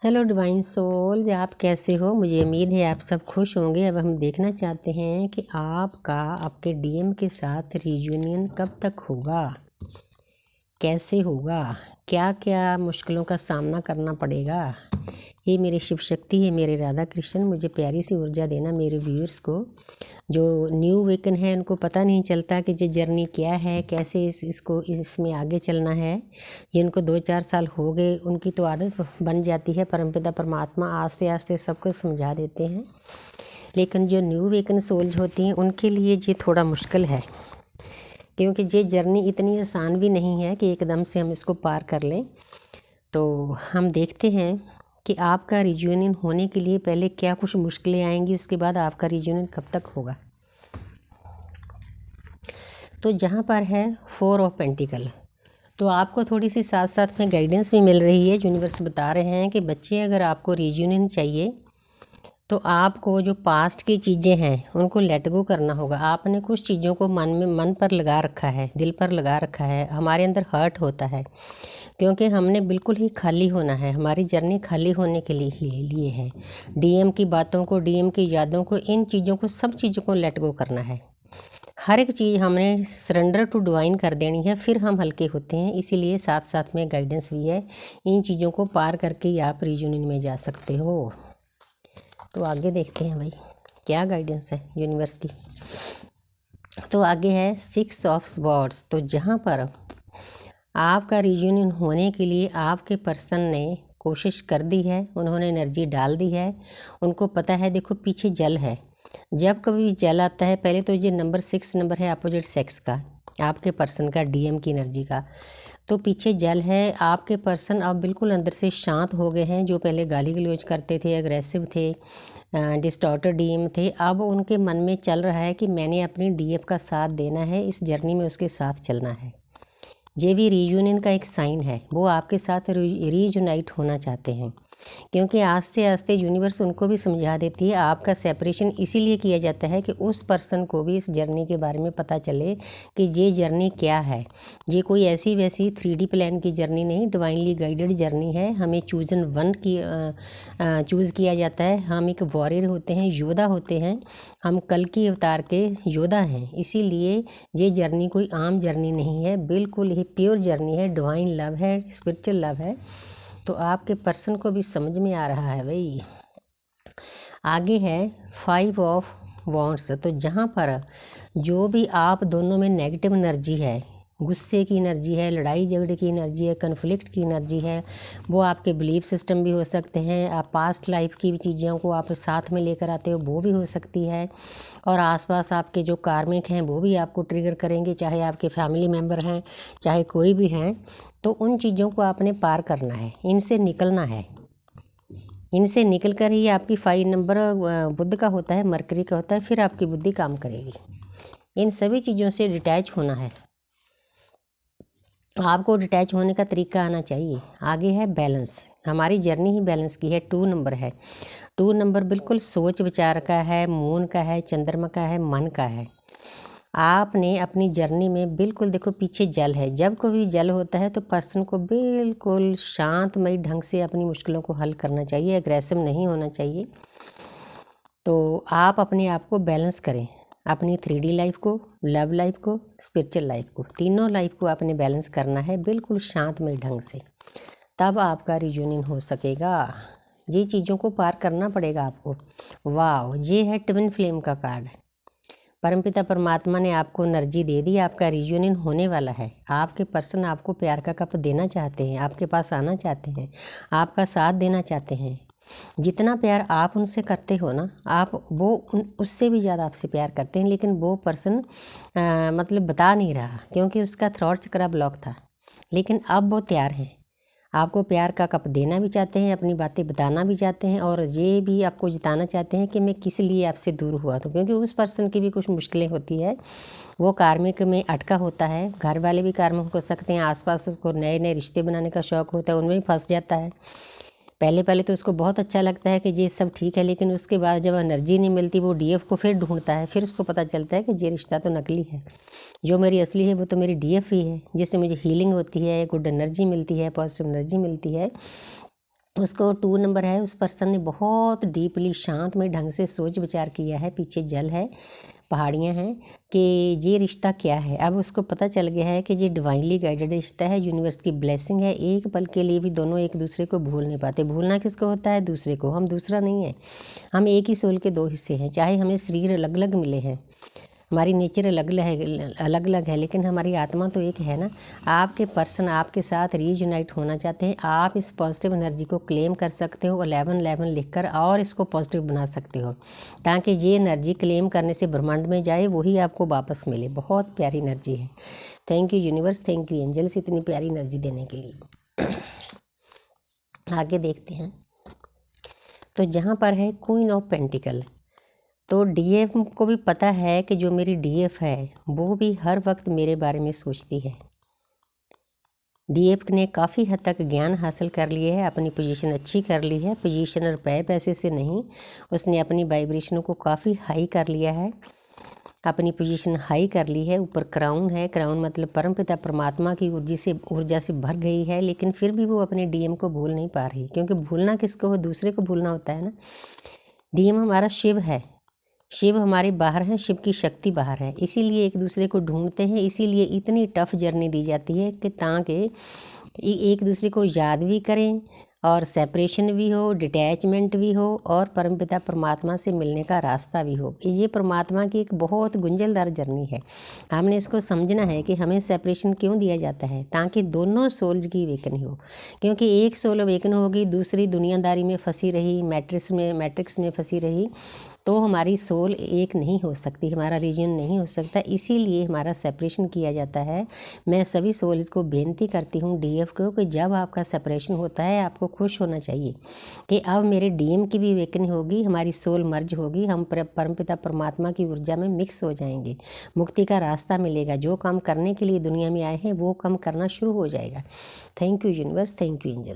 Hello divine souls, आप कैसे हो। मुझे उम्मीद है आप सब खुश होंगे। अब हम देखना चाहते हैं कि आपका आपके डीएम के साथ रियूनियन कब तक होगा, कैसे होगा, क्या क्या मुश्किलों का सामना करना पड़ेगा। ये मेरी शिव शक्ति है, मेरे राधा कृष्ण, मुझे प्यारी सी ऊर्जा देना। मेरे व्यूअर्स को जो न्यू वेकन है उनको पता नहीं चलता कि ये जर्नी क्या है, कैसे इसमें आगे चलना है। ये उनको 2-4 साल हो गए, उनकी तो आदत बन जाती है। परमपिता परमात्मा आस्ते आस्ते सबको समझा देते हैं, लेकिन जो न्यू वेकन सोल्स होती हैं उनके लिए ये थोड़ा मुश्किल है, क्योंकि ये जर्नी इतनी आसान भी नहीं है कि एकदम से हम इसको पार कर लें। तो हम देखते हैं कि आपका रियूनियन होने के लिए पहले क्या कुछ मुश्किलें आएंगी, उसके बाद आपका रियूनियन कब तक होगा। तो जहाँ पर है 4 ऑफ पेंटिकल, तो आपको थोड़ी सी साथ साथ में गाइडेंस भी मिल रही है। यूनिवर्स बता रहे हैं कि बच्चे, अगर आपको रियूनियन चाहिए तो आपको जो पास्ट की चीज़ें हैं उनको लेट गो करना होगा। आपने कुछ चीज़ों को मन पर लगा रखा है, दिल पर लगा रखा है। हमारे अंदर हर्ट होता है, क्योंकि हमने बिल्कुल ही खाली होना है। हमारी जर्नी खाली होने के लिए है। डीएम की बातों को, डीएम की यादों को, इन चीज़ों को, सब चीज़ों को लेट गो करना है। हर एक चीज़ हमने सरेंडर टू डिवाइन कर देनी है, फिर हम हल्के होते हैं। इसीलिए साथ साथ में गाइडेंस भी है। इन चीज़ों को पार करके ही आप रियूनियन में जा सकते हो। तो आगे देखते हैं भाई क्या गाइडेंस है यूनिवर्स की। तो आगे है 6 ऑफ स्वॉर्ड्स। तो जहाँ पर आपका रियूनियन होने के लिए आपके पर्सन ने कोशिश कर दी है, उन्होंने एनर्जी डाल दी है। उनको पता है, देखो पीछे जल है। जब कभी जल आता है, पहले तो ये नंबर 6 नंबर है अपोजिट सेक्स का, आपके पर्सन का, डीएम की एनर्जी का। तो पीछे जल है। आपके पर्सन अब बिल्कुल अंदर से शांत हो गए हैं। जो पहले गाली गलौज करते थे, एग्रेसिव थे, डिस्टॉर्टेड डीएम थे, अब उनके मन में चल रहा है कि मैंने अपनी डीएम का साथ देना है, इस जर्नी में उसके साथ चलना है। ये भी रीयूनियन का एक साइन है। वो आपके साथ रीयूनाइट होना चाहते हैं, क्योंकि आस्ते आस्ते यूनिवर्स उनको भी समझा देती है। आपका सेपरेशन इसीलिए किया जाता है कि उस पर्सन को भी इस जर्नी के बारे में पता चले कि ये जर्नी क्या है। ये कोई ऐसी वैसी 3D प्लान की जर्नी नहीं, डिवाइनली गाइडेड जर्नी है। हमें चूजन वन की चूज़ किया जाता है। हम एक वॉरियर होते हैं, योद्धा होते हैं। हम कल की अवतार के योद्धा हैं। इसीलिए ये जर्नी कोई आम जर्नी नहीं है, बिल्कुल ही प्योर जर्नी है, डिवाइन लव है, स्पिरिचुअल लव है। तो आपके पर्सन को भी समझ में आ रहा है भाई। आगे है 5 ऑफ वॉन्ड्स। तो जहाँ पर जो भी आप दोनों में नेगेटिव एनर्जी है, गुस्से की एनर्जी है, लड़ाई झगड़े की एनर्जी है, कन्फ्लिक्ट की एनर्जी है, वो आपके बिलीफ सिस्टम भी हो सकते हैं। आप पास्ट लाइफ की चीज़ों को आप साथ में लेकर आते हो, वो भी हो सकती है। और आसपास आपके जो कार्मिक हैं वो भी आपको ट्रिगर करेंगे, चाहे आपके फैमिली मेम्बर हैं, चाहे कोई भी हैं। तो उन चीज़ों को आपने पार करना है, इनसे निकलना है। इनसे निकल कर ही आपकी 5 नंबर बुध का होता है, मरकरी का होता है, फिर आपकी बुद्धि काम करेगी। इन सभी चीज़ों से डिटैच होना है। आपको डिटैच होने का तरीका आना चाहिए। आगे है बैलेंस। हमारी जर्नी ही बैलेंस की है। 2 नंबर है। 2 नंबर बिल्कुल सोच विचार का है, मून का है, चंद्रमा का है, मन का है। आपने अपनी जर्नी में बिल्कुल, देखो पीछे जल है। जब कभी जल होता है तो पर्सन को बिल्कुल शांतमयी ढंग से अपनी मुश्किलों को हल करना चाहिए, एग्रेसिव नहीं होना चाहिए। तो आप अपने आप को बैलेंस करें, अपनी 3D लाइफ को, लव लाइफ को, स्पिरिचुअल लाइफ को, तीनों लाइफ को आपने बैलेंस करना है बिल्कुल शांतमय ढंग से। तब आपका रियूनियन हो सकेगा। ये चीज़ों को पार करना पड़ेगा आपको। वाह, ये है ट्विन फ्लेम का कार्ड। परमपिता परमात्मा ने आपको एनर्जी दे दी, आपका रियूनियन होने वाला है। आपके पर्सन आपको प्यार का कप देना चाहते हैं, आपके पास आना चाहते हैं, आपका साथ देना चाहते हैं। जितना प्यार आप उनसे करते हो ना, आप वो उससे भी ज़्यादा आपसे प्यार करते हैं। लेकिन वो पर्सन मतलब बता नहीं रहा, क्योंकि उसका थ्रॉट चक्र ब्लॉक था। लेकिन अब वो तैयार है, आपको प्यार का कप देना भी चाहते हैं, अपनी बातें बताना भी चाहते हैं, और ये भी आपको जिताना चाहते हैं कि मैं किस लिए आपसे दूर हुआ था। क्योंकि उस पर्सन की भी कुछ मुश्किलें होती है, वो कार्मिक में अटका होता है। घर वाले भी कार्मिक हो सकते हैं, आसपास उसको नए नए रिश्ते बनाने का शौक़ होता है, उनमें भी फंस जाता है। पहले तो उसको बहुत अच्छा लगता है कि ये सब ठीक है, लेकिन उसके बाद जब एनर्जी नहीं मिलती, वो डीएफ को फिर ढूंढता है। फिर उसको पता चलता है कि ये रिश्ता तो नकली है, जो मेरी असली है वो तो मेरी डीएफ ही है, जिससे मुझे हीलिंग होती है, गुड एनर्जी मिलती है, पॉजिटिव एनर्जी मिलती है। उसको 2 नंबर है, उस पर्सन ने बहुत डीपली शांतमय ढंग से सोच विचार किया है, पीछे जल है, पहाड़ियाँ हैं कि ये रिश्ता क्या है। अब उसको पता चल गया है कि ये डिवाइनली गाइडेड रिश्ता है, यूनिवर्स की ब्लेसिंग है। एक पल के लिए भी दोनों एक दूसरे को भूल नहीं पाते। भूलना किसको होता है? दूसरे को। हम दूसरा नहीं है, हम एक ही सोल के 2 हिस्से हैं। चाहे हमें शरीर अलग अलग मिले हैं, हमारी नेचर अलग अलग है, लेकिन हमारी आत्मा तो एक है ना। आपके पर्सन आपके साथ रीयूनाइट होना चाहते हैं, आप इस पॉजिटिव एनर्जी को क्लेम कर सकते हो 1111 लिखकर, और इसको पॉजिटिव बना सकते हो, ताकि ये एनर्जी क्लेम करने से ब्रह्मांड में जाए, वही आपको वापस मिले। बहुत प्यारी एनर्जी है। Thank you universe, thank you angels इतनी प्यारी एनर्जी देने के लिए। आगे देखते हैं। तो जहाँ पर है क्वीन ऑफ पेंटिकल, तो डीएफ को भी पता है कि जो मेरी डीएफ है वो भी हर वक्त मेरे बारे में सोचती है। डीएफ ने काफ़ी हद तक ज्ञान हासिल कर लिया है, अपनी पोजीशन अच्छी कर ली है। पोजीशन रुपए पैसे से नहीं, उसने अपनी वाइब्रेशनों को काफ़ी हाई कर लिया है, अपनी पोजीशन हाई कर ली है। ऊपर क्राउन है, क्राउन मतलब परमपिता परमात्मा की ऊर्जा से भर गई है, लेकिन फिर भी वो अपने डीएम को भूल नहीं पा रही, क्योंकि भूलना किसको हो? दूसरे को भूलना होता है ना। डीएम हमारा शिव है, शिव हमारे बाहर हैं, शिव की शक्ति बाहर है, इसीलिए एक दूसरे को ढूंढते हैं। इसीलिए इतनी टफ जर्नी दी जाती है कि ताकि एक दूसरे को याद भी करें, और सेपरेशन भी हो, डिटैचमेंट भी हो, और परमपिता परमात्मा से मिलने का रास्ता भी हो। ये परमात्मा की एक बहुत गुंजलदार जर्नी है। हमने इसको समझना है कि हमें सेपरेशन क्यों दिया जाता है, ताकि दोनों सोल्स की अवेकन हो। क्योंकि एक सोल अवेकन होगी, दूसरी दुनियादारी में फंसी रही, मैट्रिक्स में फंसी रही, तो हमारी सोल एक नहीं हो सकती, हमारा रीजन नहीं हो सकता। इसीलिए हमारा सेपरेशन किया जाता है। मैं सभी सोल्स को बेनती करती हूँ, डीएफ को, कि जब आपका सेपरेशन होता है आपको खुश होना चाहिए कि अब मेरे डीएम की भी अवेकनिंग होगी, हमारी सोल मर्ज होगी, हम परमपिता परमात्मा की ऊर्जा में मिक्स हो जाएंगे, मुक्ति का रास्ता मिलेगा। जो काम करने के लिए दुनिया में आए हैं वो काम करना शुरू हो जाएगा। Thank you universe, thank you angel.